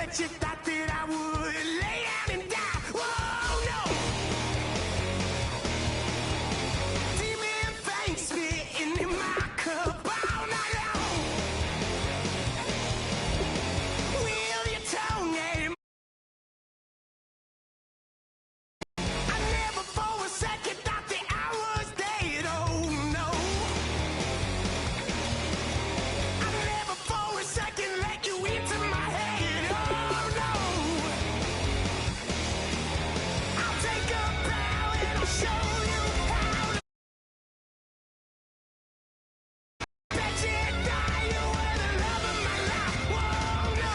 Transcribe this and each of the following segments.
bet you thought that I would lay down and die. Whoa, no. Demon fangs spitting in my cup all night long. Will your tongue at I never for a second thought that I was dead. Oh no. I never for a second let you into my head. Oh no. I'll take a bow and I'll show you how to bet you die. You were the love of my life. Whoa no.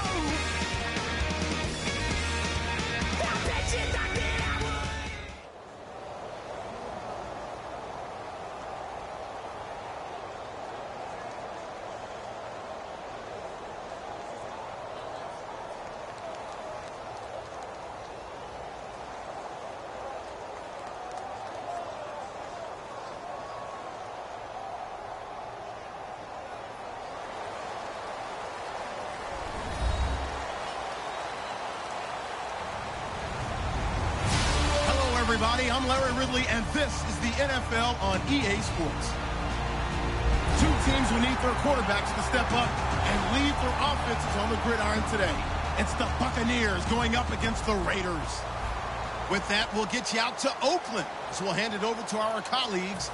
I bet you thought that I would. Hello, everybody. I'm Larry Ridley, and this is the NFL on EA Sports. Two teams who need their quarterbacks to step up and lead their offenses on the gridiron today. It's the Buccaneers going up against the Raiders. With that, we'll get you out to Oakland, so we'll hand it over to our colleagues,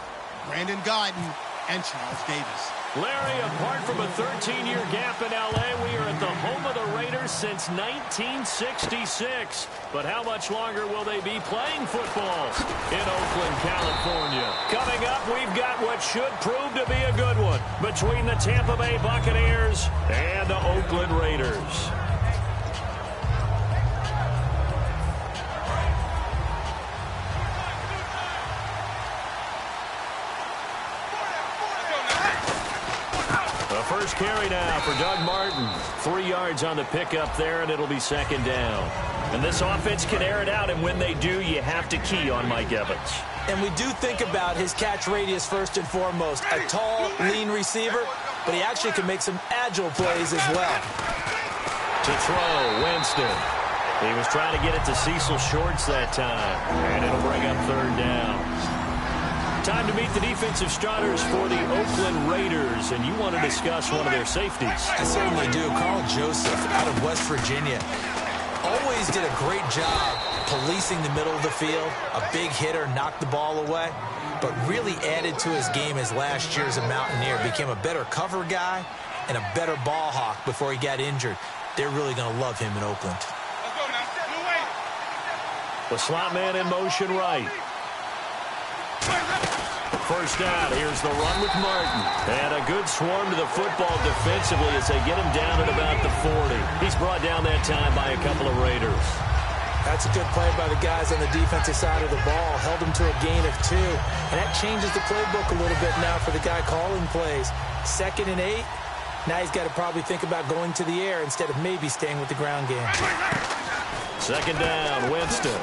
Brandon Guyton and Charles Davis. Larry, apart from a 13-year gap in L.A., we are at the home of the Raiders since 1966. But how much longer will they be playing football in Oakland, California? Coming up, we've got what should prove to be a good one between the Tampa Bay Buccaneers and the Oakland Raiders. The first carry now for Doug Martin. 3 yards on the pickup there, and it'll be second down. And this offense can air it out, and when they do, you have to key on Mike Evans. And we do think about his catch radius first and foremost. A tall, lean receiver, but he actually can make some agile plays as well. To throw, Winston. He was trying to get it to Cecil Shorts that time, and it'll bring up third down. Time to meet the defensive starters for the Oakland Raiders, and you want to discuss one of their safeties. I certainly do. Carl Joseph out of West Virginia. Always did a great job policing the middle of the field. A big hitter, knocked the ball away, but really added to his game as last year as a Mountaineer. Became a better cover guy and a better ball hawk before he got injured. They're really going to love him in Oakland. The slot man in motion right. First down, here's the run with Martin. And a good swarm to the football defensively as they get him down at about the 40. He's brought down that time by a couple of Raiders. That's a good play by the guys on the defensive side of the ball. Held him to a gain of 2. And that changes the playbook a little bit now for the guy calling plays. 2nd and 8. Now he's got to probably think about going to the air instead of maybe staying with the ground game. Second down, Winston.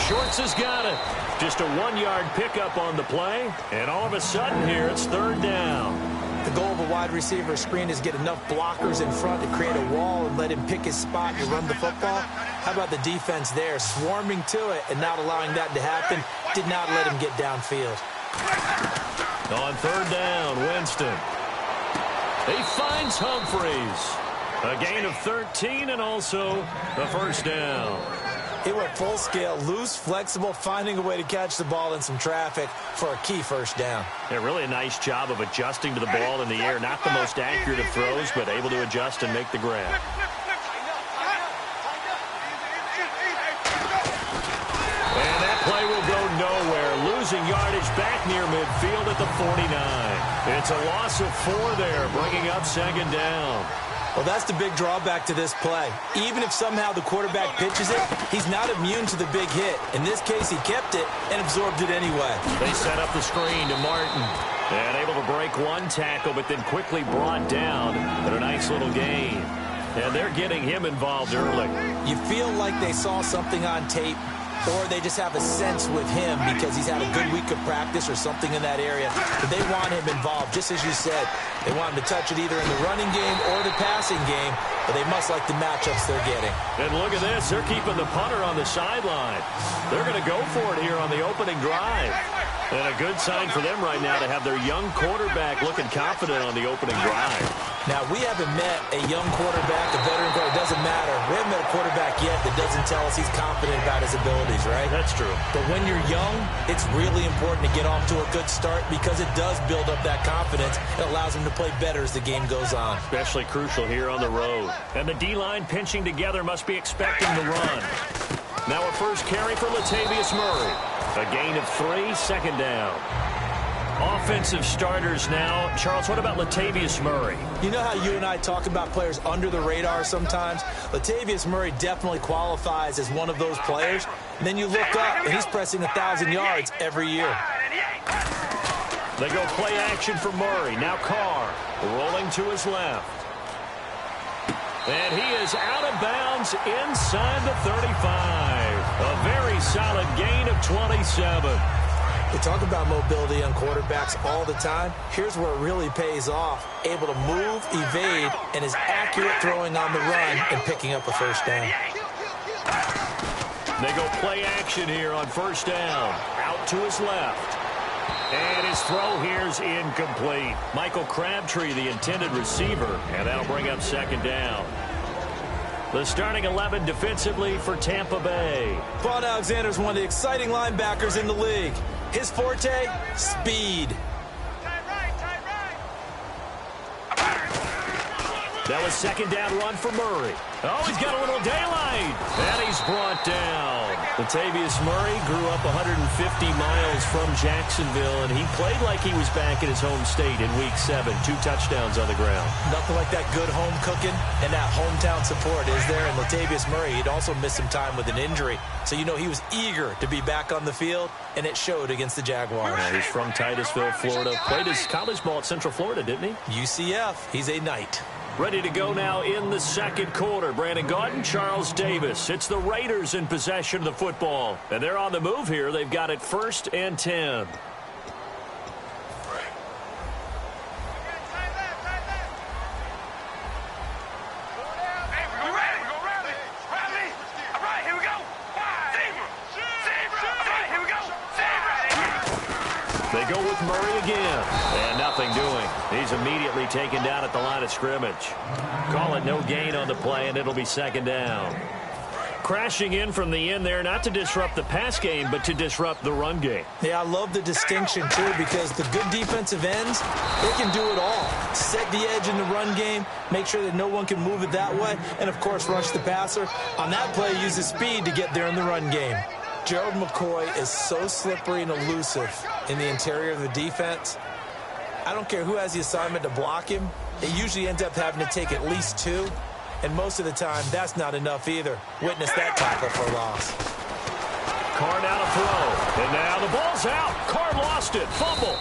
Shorts has got it. Just a 1-yard pickup on the play, and all of a sudden here it's third down. The goal of a wide receiver screen is get enough blockers in front to create a wall and let him pick his spot to run the football. How about the defense there, swarming to it and not allowing that to happen? Did not let him get downfield. On third down, Winston. He finds Humphreys. A gain of 13 and also the first down. He went full scale, loose, flexible, finding a way to catch the ball in some traffic for a key first down. Yeah, really a nice job of adjusting to the ball in the air. Not the most accurate of throws, but able to adjust and make the grab. And that play will go nowhere. Losing yardage back near midfield at the 49. It's a loss of 4 there, bringing up second down. Well, that's the big drawback to this play. Even if somehow the quarterback pitches it, he's not immune to the big hit. In this case, he kept it and absorbed it anyway. They set up the screen to Martin. And able to break one tackle, but then quickly brought down. But a nice little gain. And they're getting him involved early. You feel like they saw something on tape, or they just have a sense with him because he's had a good week of practice or something in that area. But they want him involved, just as you said. They want him to touch it either in the running game or the passing game, but they must like the matchups they're getting. And look at this. They're keeping the punter on the sideline. They're going to go for it here on the opening drive. And a good sign for them right now to have their young quarterback looking confident on the opening drive. Now, we haven't met a young quarterback, a veteran quarterback. It doesn't matter. We haven't met a quarterback yet that doesn't tell us he's confident about his abilities, right? That's true. But when you're young, it's really important to get off to a good start because it does build up that confidence. It allows him to play better as the game goes on. Especially crucial here on the road. And the D-line pinching together must be expecting the run. Now a first carry for Latavius Murray. A gain of 3, second down. Offensive starters now. Charles, what about Latavius Murray? You know how you and I talk about players under the radar sometimes? Latavius Murray definitely qualifies as one of those players. And then you look up, and he's pressing 1,000 yards every year. They go play action for Murray. Now Carr rolling to his left. And he is out of bounds inside the 35. A very solid gain of 27. We talk about mobility on quarterbacks all the time. Here's where it really pays off. Able to move, evade, and is accurate throwing on the run and picking up a first down. They go play action here on first down. Out to his left. And his throw here is incomplete. Michael Crabtree, the intended receiver, and that'll bring up second down. The starting 11 defensively for Tampa Bay. Vaughn Alexander's one of the exciting linebackers in the league. His forte, speed. That was second down run for Murray. Oh, he's got a little daylight. And he's brought down. Latavius Murray grew up 150 miles from Jacksonville, and he played like he was back in his home state in Week 7. 2 touchdowns on the ground. Nothing like that good home cooking and that hometown support, is there? And Latavius Murray, he'd also missed some time with an injury. So, you know, he was eager to be back on the field, and it showed against the Jaguars. Yeah, he's from Titusville, Florida. Played his college ball at Central Florida, didn't he? UCF. He's a Knight. Ready to go now in the second quarter. Brandon Gaudin, Charles Davis. It's the Raiders in possession of the football. And they're on the move here. They've got it 1st and 10. They go with Murray again. And nothing doing. He's immediately taken down at the line of scrimmage. Call it no gain on the play, and it'll be second down. Crashing in from the end there, not to disrupt the pass game, but to disrupt the run game. Yeah, I love the distinction, too, because the good defensive ends, they can do it all. Set the edge in the run game, make sure that no one can move it that way, and, of course, rush the passer. On that play, use the speed to get there in the run game. Gerald McCoy is so slippery and elusive in the interior of the defense. I don't care who has the assignment to block him. It usually ends up having to take at least 2. And most of the time, that's not enough either. Witness that tackle for a loss. Carr now to throw. And now the ball's out. Carr lost it. Fumble.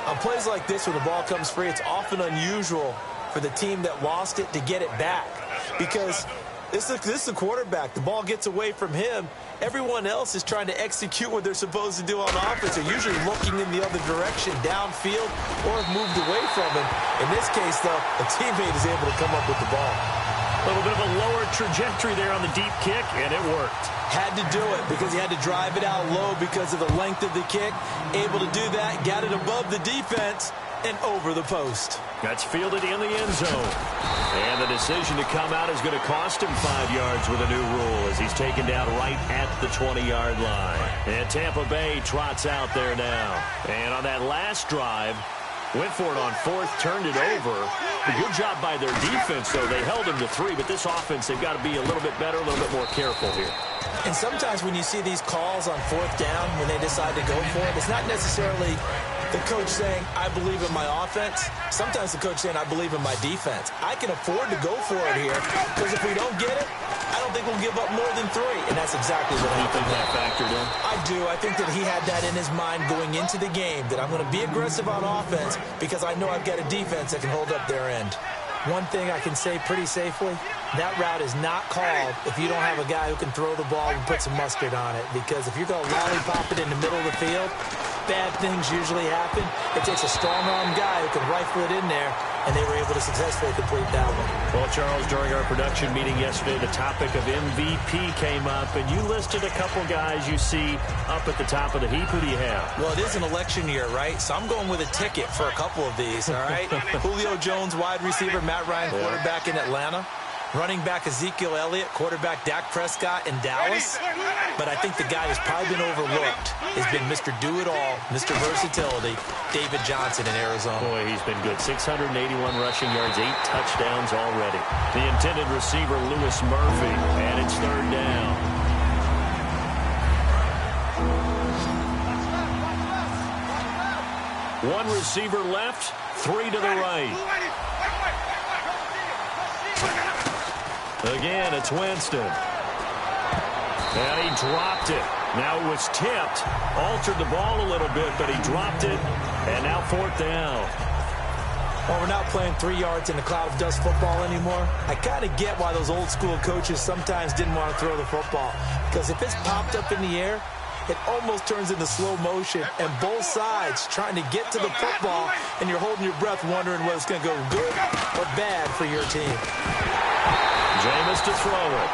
On plays like this where the ball comes free, it's often unusual for the team that lost it to get it back. Because this is the quarterback. The ball gets away from him. Everyone else is trying to execute what they're supposed to do on offense. They're usually looking in the other direction, downfield, or have moved away from him. In this case, though, a teammate is able to come up with the ball. A little bit of a lower trajectory there on the deep kick, and it worked. Had to do it because he had to drive it out low because of the length of the kick. Able to do that, got it above the defense, and over the post. That's fielded in the end zone. And the decision to come out is going to cost him 5 yards with a new rule as he's taken down right at the 20-yard line. And Tampa Bay trots out there now. And on that last drive, went for it on 4th, turned it over. A good job by their defense, though. They held him to 3, but this offense, they've got to be a little bit better, a little bit more careful here. And sometimes when you see these calls on 4th down, when they decide to go for it, it's not necessarily the coach saying, I believe in my offense. Sometimes the coach saying, I believe in my defense. I can afford to go for it here because if we don't get it, I don't think we'll give up more than 3. And that's exactly what happened. You think that factored in? I do. I think that he had that in his mind going into the game, that I'm going to be aggressive on offense because I know I've got a defense that can hold up their end. One thing I can say pretty safely, that route is not called if you don't have a guy who can throw the ball and put some mustard on it. Because if you're going to lollipop it in the middle of the field, bad things usually happen. It takes a strong-arm guy who can rifle it in there, and they were able to successfully complete that one. Well, Charles, during our production meeting yesterday, the topic of MVP came up, and you listed a couple guys you see up at the top of the heap. Who do you have? Well, it is an election year, right? So I'm going with a ticket for a couple of these, all right? Julio Jones, wide receiver, Matt Ryan, quarterback in Atlanta. Running back Ezekiel Elliott, quarterback Dak Prescott in Dallas. But I think the guy who's probably been overlooked has been Mr. Do-It-All, Mr. Versatility, David Johnson in Arizona. Boy, he's been good. 681 rushing yards, 8 touchdowns already. The intended receiver, Lewis Murphy, and it's third down. One receiver left, 3 to the right. Again, it's Winston. And he dropped it. Now it was tipped. Altered the ball a little bit, but he dropped it. And now fourth down. Well, we're not playing 3 yards in a cloud of dust football anymore. I kind of get why those old school coaches sometimes didn't want to throw the football. Because if it's popped up in the air, it almost turns into slow motion. And both sides trying to get to the football, and you're holding your breath wondering whether it's going to go good or bad for your team. Jameis to throw it.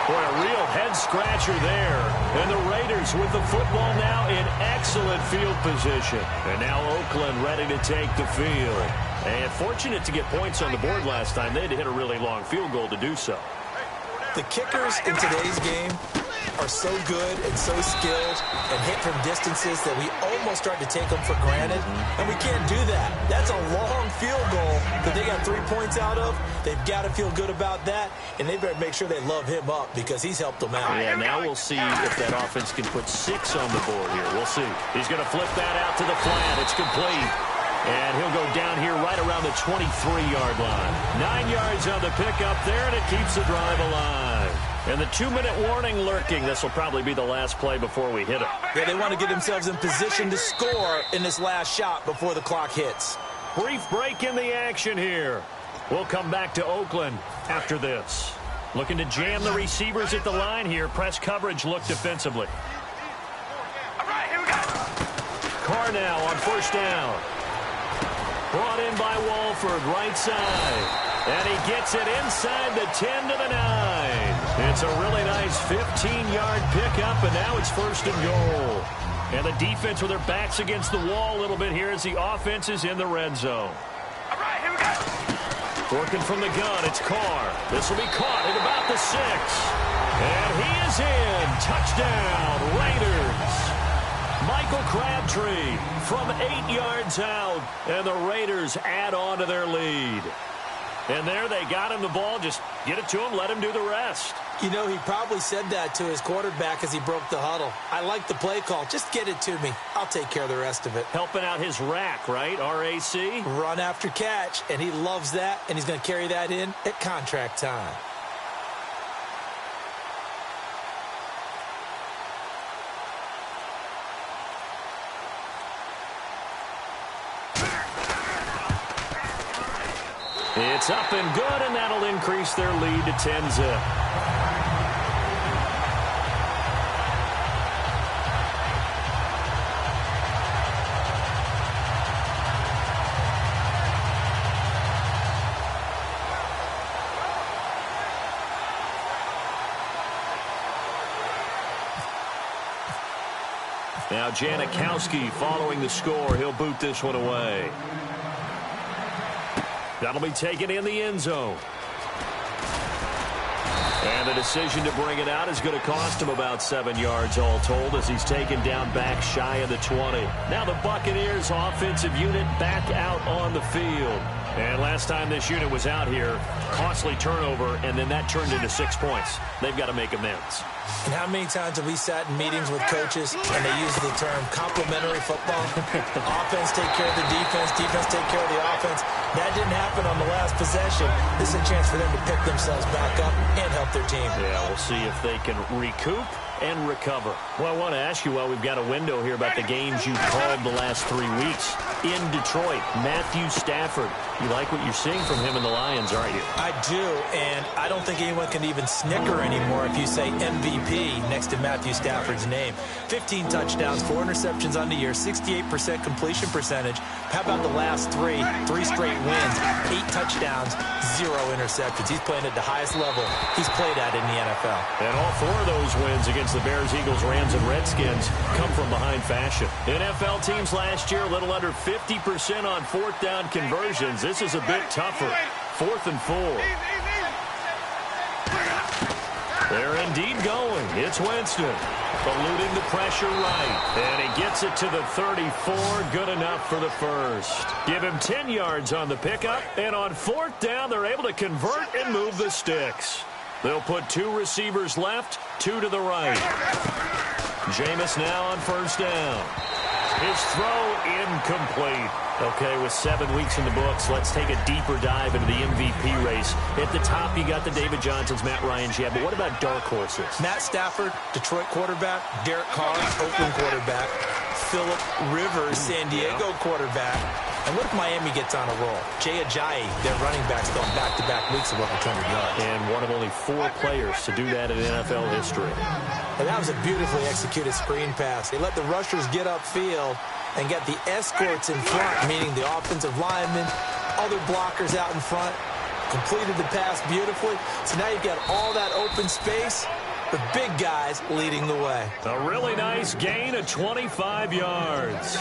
Boy, a real head-scratcher there. And the Raiders with the football now in excellent field position. And now Oakland ready to take the field. And fortunate to get points on the board last time. They had to hit a really long field goal to do so. The kickers in today's game are so good and so skilled and hit from distances that we almost start to take them for granted, and we can't do that. That's a long field goal that they got 3 points out of. They've got to feel good about that, and they better make sure they love him up because he's helped them out. Yeah, now we'll see if that offense can put 6 on the board here. We'll see. He's going to flip that out to the flat. It's complete. And he'll go down here right around the 23-yard line. 9 yards on the pickup there, and it keeps the drive alive. And the 2-minute warning lurking. This will probably be the last play before we hit it. Yeah, they want to get themselves in position to score in this last shot before the clock hits. Brief break in the action here. We'll come back to Oakland after this. Looking to jam the receivers at the line here. Press coverage look defensively. All right, here we go. Carr now on first down. Brought in by Walford, right side. And he gets it inside the 10 to the 9. It's a really nice 15-yard pickup, and now it's first and goal. And the defense with their backs against the wall a little bit here as the offense is in the red zone. All right, here we go. Working from the gun, it's Carr. This will be caught at about the 6. And he is in. Touchdown, Raiders. Michael Crabtree from 8 yards out, and the Raiders add on to their lead. And there they got him the ball. Just get it to him, let him do the rest. You know, he probably said that to his quarterback as he broke the huddle. I like the play call. Just get it to me. I'll take care of the rest of it. Helping out his rack, right? RAC? Run after catch, and he loves that, and he's going to carry that in at contract time. It's up and good, and that'll increase their lead to 10-zip. Now Janikowski following the score. He'll boot this one away. That'll be taken in the end zone. And the decision to bring it out is going to cost him about 7 yards all told as he's taken down back shy of the 20. Now the Buccaneers offensive unit back out on the field. And last time this unit was out here, costly turnover, and then that turned into 6 points. They've got to make amends. And how many times have we sat in meetings with coaches and they use the term complementary football? Offense take care of the defense, defense take care of the offense. That didn't happen on the last possession. This is a chance for them to pick themselves back up and help their team. Yeah, we'll see if they can recoup and recover. Well, I want to ask you while we've got a window here about the games you've called the last 3 weeks. In Detroit, Matthew Stafford. You like what you're seeing from him in the Lions, aren't you? I do, and I don't think anyone can even snicker anymore if you say MVP next to Matthew Stafford's name. 15 touchdowns, 4 interceptions on the year, 68% completion percentage. How about the last 3 straight wins, 8 touchdowns, 0 interceptions. He's playing at the highest level he's played at in the NFL. And all 4 of those wins against the Bears, Eagles, Rams, and Redskins come from behind fashion. NFL teams last year, a little under 50% on 4th down conversions. This is a bit tougher. 4th and 4. They're indeed going. It's Winston. Eluding the pressure right. And he gets it to the 34. Good enough for the first. Give him 10 yards on the pickup. And on 4th down, they're able to convert and move the sticks. They'll put 2 receivers left, 2 to the right. Jameis now on 1st down. His throw incomplete. Okay, with 7 weeks in the books, let's take a deeper dive into the MVP race. At the top, you got the David Johnsons, Matt Ryan's, yeah, but what about dark horses? Matt Stafford, Detroit quarterback. Derek Carr, Oakland quarterback. Phillip Rivers, San Diego quarterback. And what if Miami gets on a roll? Jay Ajayi, their running backs, going back-to-back weeks of over 200 yards. And one of only 4 players to do that in NFL history. And that was a beautifully executed screen pass. They let the rushers get upfield and get the escorts in front, meaning the offensive linemen, other blockers out in front, completed the pass beautifully. So now you've got all that open space with big guys leading the way. A really nice gain of 25 yards.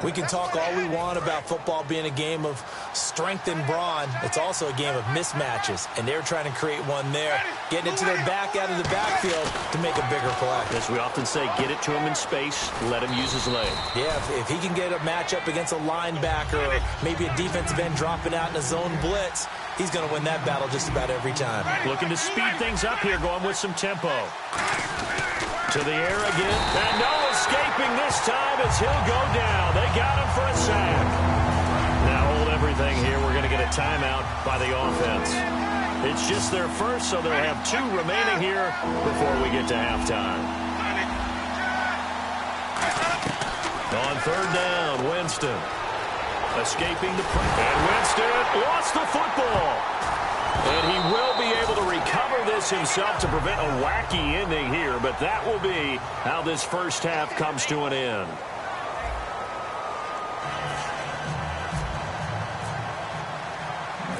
We can talk all we want about football being a game of strength and brawn. It's also a game of mismatches, and they're trying to create one there, getting it to their back out of the backfield to make a bigger play. As we often say, get it to him in space, let him use his leg. Yeah, if he can get a matchup against a linebacker or maybe a defensive end dropping out in a zone blitz, he's going to win that battle just about every time. Looking to speed things up here, going with some tempo. To the air again. And no escaping this time as he'll go down. They got him for a sack. Now hold everything here. We're going to get a timeout by the offense. It's just their first, so they'll have 2 remaining here before we get to halftime. On 3rd down, Winston. Escaping the pressure. And Winston lost the football. And he will be able to recover this himself to prevent a wacky ending here. But that will be how this first half comes to an end.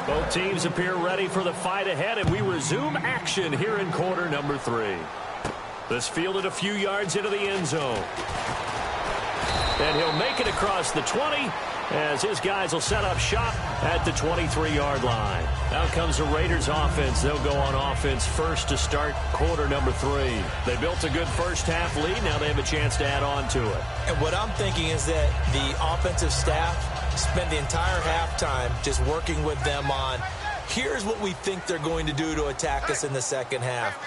Both teams appear ready for the fight ahead, and we resume action here in quarter number 3. This fielded a few yards into the end zone. And he'll make it across the 20 as his guys will set up shop at the 23-yard line. Out comes the Raiders offense. They'll go on offense first to start quarter number 3. They built a good first half lead. Now they have a chance to add on to it. And what I'm thinking is that the offensive staff spent the entire halftime just working with them on, here's what we think they're going to do to attack us in the second half.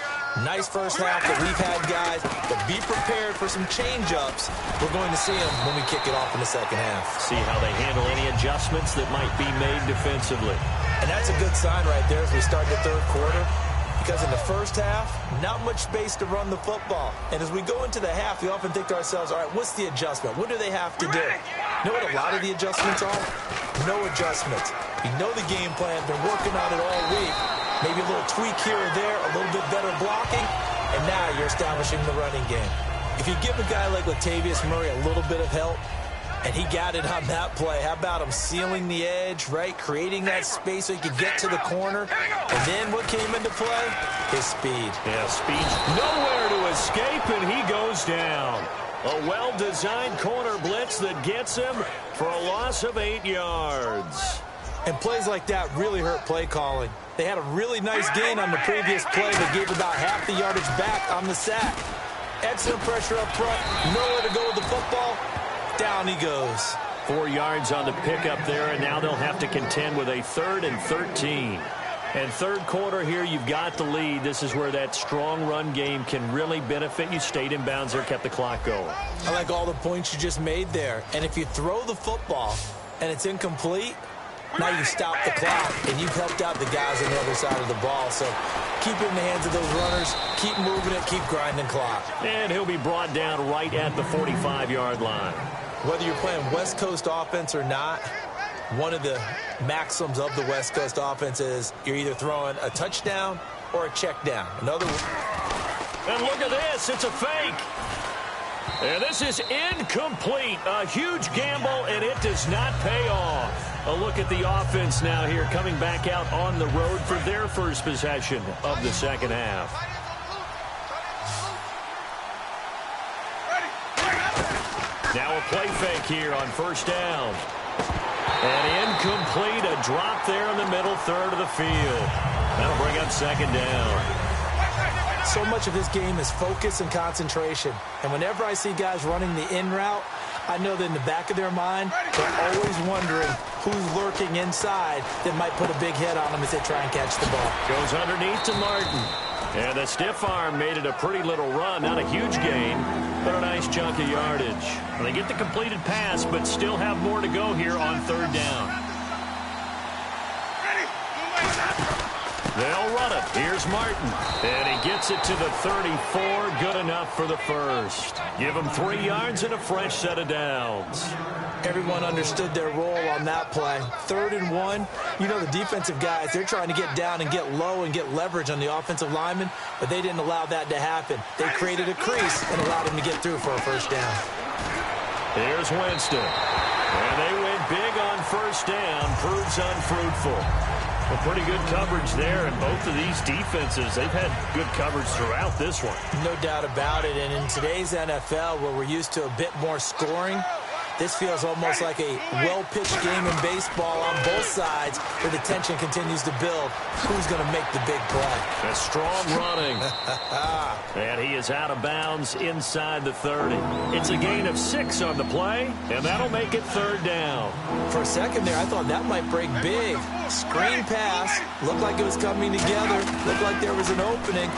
Nice first half that we've had, guys, but be prepared for some change-ups. We're going to see them when we kick it off in the second half. See how they handle any adjustments that might be made defensively. And that's a good sign right there as we start the 3rd quarter, because in the first half, not much space to run the football. And as we go into the half, we often think to ourselves, all right, what's the adjustment? What do they have to do? You know what a lot of the adjustments are? No adjustments. You know the game plan, been working on it all week. Maybe a little tweak here or there, a little bit better blocking, and now you're establishing the running game. If you give a guy like Latavius Murray a little bit of help, and he got it on that play, how about him sealing the edge, right? Creating that space so he could get to the corner. And then what came into play? His speed. Yeah, speed. Nowhere to escape, and he goes down. A well-designed corner blitz that gets him for a loss of 8 yards. And plays like that really hurt play calling. They had a really nice gain on the previous play, but gave about half the yardage back on the sack. Excellent pressure up front. Nowhere to go with the football. Down he goes. 4 yards on the pickup there, and now they'll have to contend with a 3rd and 13. And 3rd quarter here, you've got the lead. This is where that strong run game can really benefit you. Stayed in bounds there, kept the clock going. I like all the points you just made there. And if you throw the football and it's incomplete, Now you stop the clock, and you've helped out the guys on the other side of the ball. So keep it in the hands of those runners. Keep moving it. Keep grinding clock. And he'll be brought down right at the 45-yard line. Whether you're playing West Coast offense or not, one of the maxims of the West Coast offense is you're either throwing a touchdown or a check down. Another. And look at this. It's a fake. And this is incomplete. A huge gamble, and it does not pay off. A look at the offense now here, coming back out on the road for their first possession of the second half. Now a play fake here on first down. And incomplete, a drop there in the middle third of the field. That'll bring up second down. So much of this game is focus and concentration. And whenever I see guys running the in route, I know that in the back of their mind, they're always wondering who's lurking inside that might put a big hit on them as they try and catch the ball. Goes underneath to Martin. And the stiff arm made it a pretty little run. Not a huge gain, but a nice chunk of yardage. And they get the completed pass, but still have more to go here on third down. They'll run it. Here's Martin. And he gets it to the 34. Good enough for the first. Give him 3 yards and a fresh set of downs. Everyone understood their role on that play. 3rd and 1. You know, the defensive guys, they're trying to get down and get low and get leverage on the offensive lineman, but they didn't allow that to happen. They created a crease and allowed him to get through for a first down. Here's Winston. And they went big on first down. Proves unfruitful. Well, pretty good coverage there, and both of these defenses, they've had good coverage throughout this one. No doubt about it, and in today's NFL, where we're used to a bit more scoring, this feels almost like a well-pitched game in baseball on both sides where the tension continues to build. Who's going to make the big play? A strong running. And he is out of bounds inside the 30. It's a gain of 6 on the play, and that'll make it third down. For a second there, I thought that might break big. Screen pass. Looked like it was coming together. Looked like there was an opening.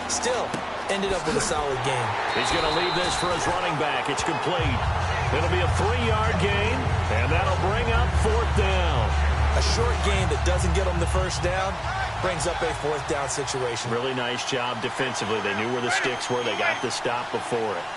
Still, ended up with a solid game. He's going to leave this for his running back. It's complete. It'll be a 3-yard gain, and that'll bring up fourth down. A short gain that doesn't get them the first down brings up a fourth down situation. Really nice job defensively. They knew where the sticks were. They got the stop before it.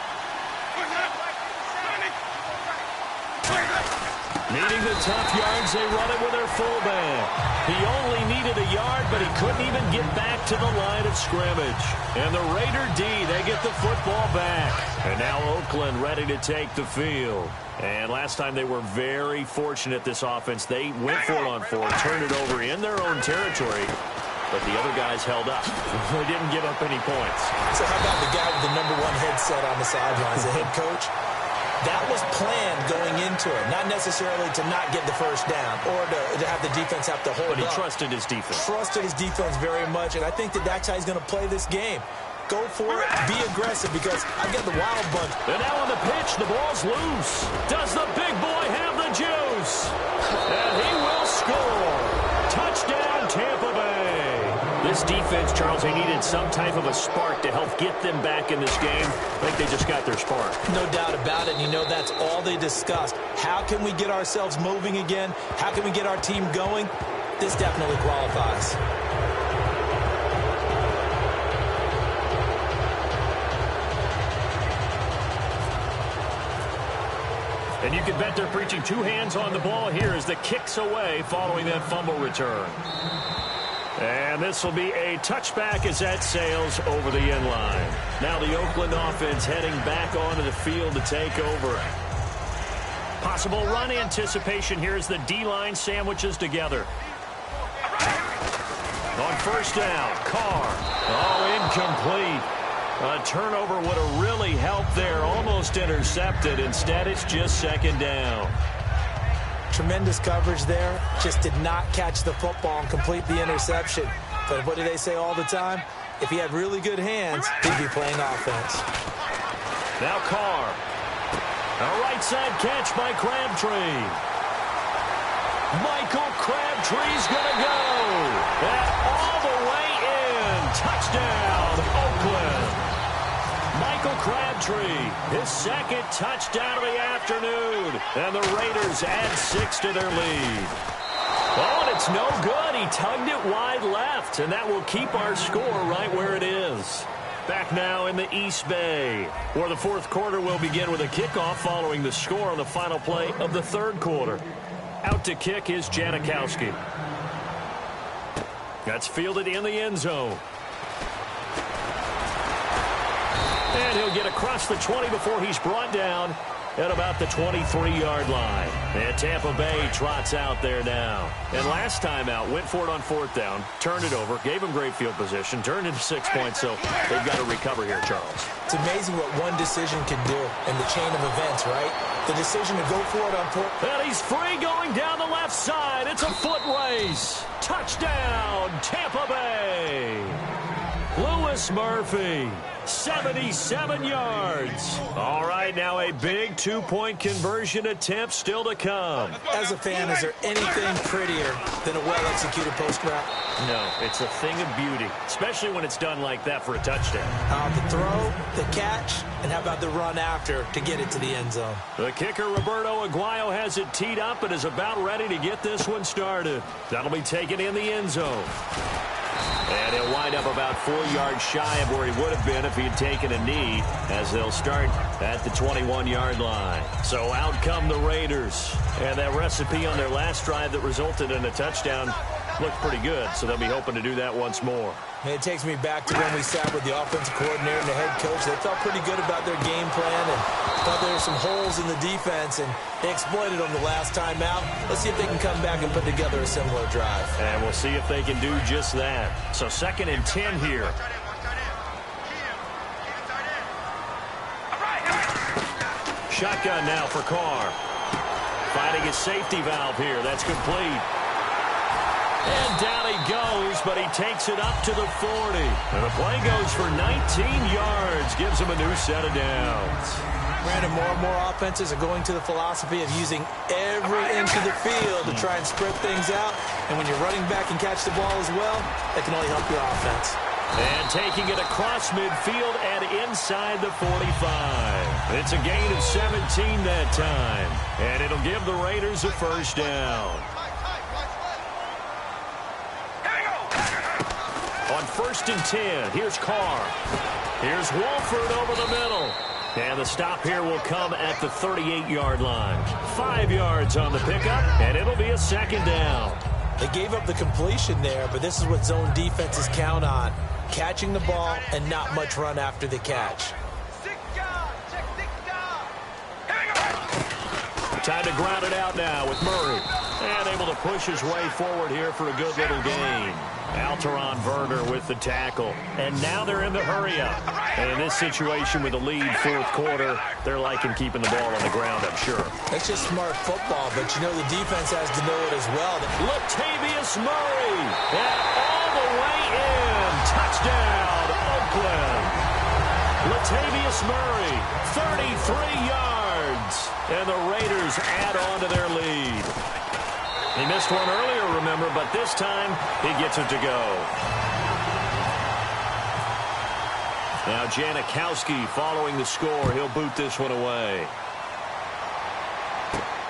Needing the tough yards, they run it with their fullback. He only needed a yard, but he couldn't even get back to the line of scrimmage. And the Raider D, they get the football back. And now Oakland ready to take the field. And last time they were very fortunate, this offense. They went for it on 4, turned it over in their own territory. But the other guys held up. They didn't give up any points. So how about the guy with the #1 headset on the sidelines, the head coach? That was planned going into it, not necessarily to not get the first down or to have the defense have to hold up. But he trusted his defense. Trusted his defense very much, and I think that that's how he's going to play this game. Go for it, be aggressive, because I've got the wild bunch. And now on the pitch, the ball's loose. Does the big boy have the juice? And he will score. Touchdown, Tampa Bay. This defense, Charles, they needed some type of a spark to help get them back in this game. I think they just got their spark. No doubt about it. And you know, that's all they discussed. How can we get ourselves moving again? How can we get our team going? This definitely qualifies. And you can bet they're preaching 2 hands on the ball here as the kick's away following that fumble return. And this will be a touchback as that sails over the end line. Now the Oakland offense heading back onto the field to take over. Possible run anticipation here as the D-line sandwiches together. On first down, Carr. Oh, incomplete. A turnover would have really helped there. Almost intercepted. Instead, it's just second down. Tremendous coverage there. Just did not catch the football and complete the interception. But what do they say all the time? If he had really good hands, he'd be playing offense. Now Carr. A right side catch by Crabtree. Michael Crabtree's going to go. And all the way in. Touchdown, Oakland. Michael Crabtree, his second touchdown of the afternoon. And the Raiders add 6 to their lead. It's no good. He tugged it wide left, and that will keep our score right where it is. Back now in the East Bay, where the fourth quarter will begin with a kickoff following the score on the final play of the third quarter. Out to kick is Janikowski. That's fielded in the end zone. And he'll get across the 20 before he's brought down at about the 23-yard line. And Tampa Bay trots out there now. And last time out, went for it on fourth down, turned it over, gave him great field position, turned into 6 points, so they've got to recover here, Charles. It's amazing what one decision can do in the chain of events, right? The decision to go for it on fourth. And he's free going down the left side. It's a foot race. Touchdown, Tampa Bay. Lewis Murphy, 77 yards. All right, now a big two-point conversion attempt still to come. As a fan, is there anything prettier than a well-executed post route? No, it's a thing of beauty, especially when it's done like that for a touchdown. The throw, the catch, and how about the run after to get it to the end zone? The kicker, Roberto Aguayo, has it teed up and is about ready to get this one started. That'll be taken in the end zone. And he'll wind up about 4 yards shy of where he would have been if he had taken a knee, as they'll start at the 21-yard line. So out come the Raiders. And that recipe on their last drive that resulted in a touchdown looked pretty good, so they'll be hoping to do that once more. And it takes me back to when we sat with the offensive coordinator and the head coach. They felt pretty good about their game plan and thought there were some holes in the defense, and they exploited them the last time out. Let's see if they can come back and put together a similar drive. And we'll see if they can do just that. So 2nd and 10 here. Shotgun now for Carr. Finding his safety valve here. That's complete. And down he goes, but he takes it up to the 40. And the play goes for 19 yards. Gives him a new set of downs. Brandon, more and more offenses are going to the philosophy of using every inch of the field to try and spread things out. And when you're running back and catch the ball as well, that can only help your offense. And taking it across midfield and inside the 45. It's a gain of 17 that time. And it'll give the Raiders a first down. On 1st and 10, here's Carr. Here's Wolford over the middle. And the stop here will come at the 38-yard line. 5 yards on the pickup, and it'll be a second down. They gave up the completion there, but this is what zone defenses count on. Catching the ball and not much run after the catch. Time to ground it out now with Murray. And able to push his way forward here for a good little gain. Alteron Werner with the tackle. And now they're in the hurry-up. And in this situation with the lead fourth quarter, they're liking keeping the ball on the ground, I'm sure. It's just smart football, but you know the defense has to know it as well. Latavius Murray. And all the way in. Touchdown, Oakland. Latavius Murray, 33 yards. And the Raiders add on to their lead. He missed one earlier, remember, but this time he gets it to go. Now Janikowski following the score. He'll boot this one away.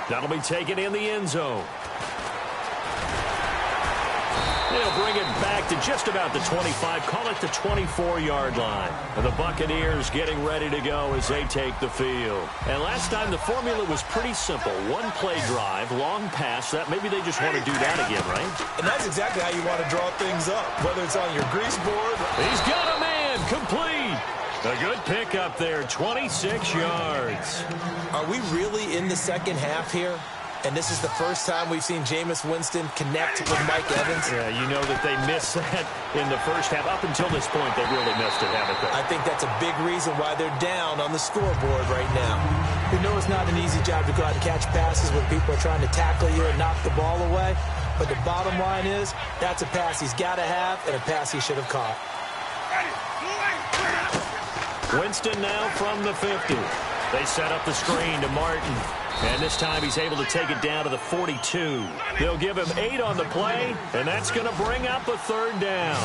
That'll be taken in the end zone. They'll bring it back to just about the 25, call it the 24-yard line. And the Buccaneers getting ready to go as they take the field. And last time the formula was pretty simple. One play drive, long pass. That maybe they just want to do that again, right? And that's exactly how you want to draw things up, whether it's on your grease board. He's got a man, complete. A good pickup there, 26 yards. Are we really in the second half here? And this is the first time we've seen Jameis Winston connect with Mike Evans. Yeah, you know that they missed that in the first half. Up until this point, they've really missed it, haven't they? I think that's a big reason why they're down on the scoreboard right now. We know it's not an easy job to go out and catch passes when people are trying to tackle you and knock the ball away. But the bottom line is, that's a pass he's got to have and a pass he should have caught. Winston now from the 50. They set up the screen to Martin. And this time he's able to take it down to the 42. They'll give him 8 on the play, and that's going to bring up a third down.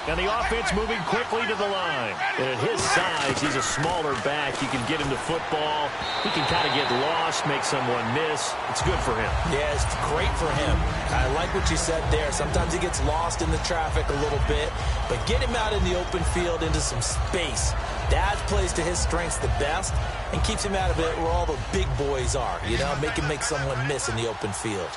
And the offense moving quickly to the line. And at his size, he's a smaller back. You can get into football. He can kind of get lost, make someone miss. It's good for him. Yeah, it's great for him. I like what you said there. Sometimes he gets lost in the traffic a little bit, but get him out in the open field into some space. That plays to his strengths the best and keeps him out of it where all the big boys are. You know, make him make someone miss in the open field.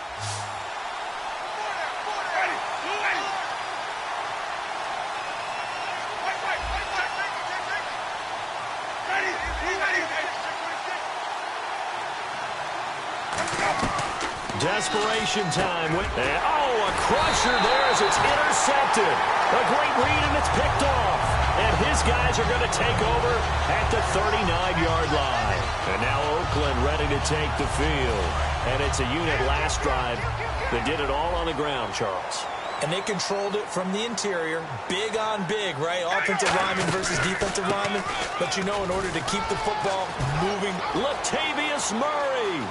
Desperation time. Oh, a crusher there as it's intercepted. A great read, and it's picked off. And his guys are going to take over at the 39-yard line. And now Oakland ready to take the field. And it's a unit last drive that did it all on the ground, Charles. And they controlled it from the interior. Big on big, right? Offensive lineman versus defensive lineman. But, you know, in order to keep the football moving. Latavius Murray.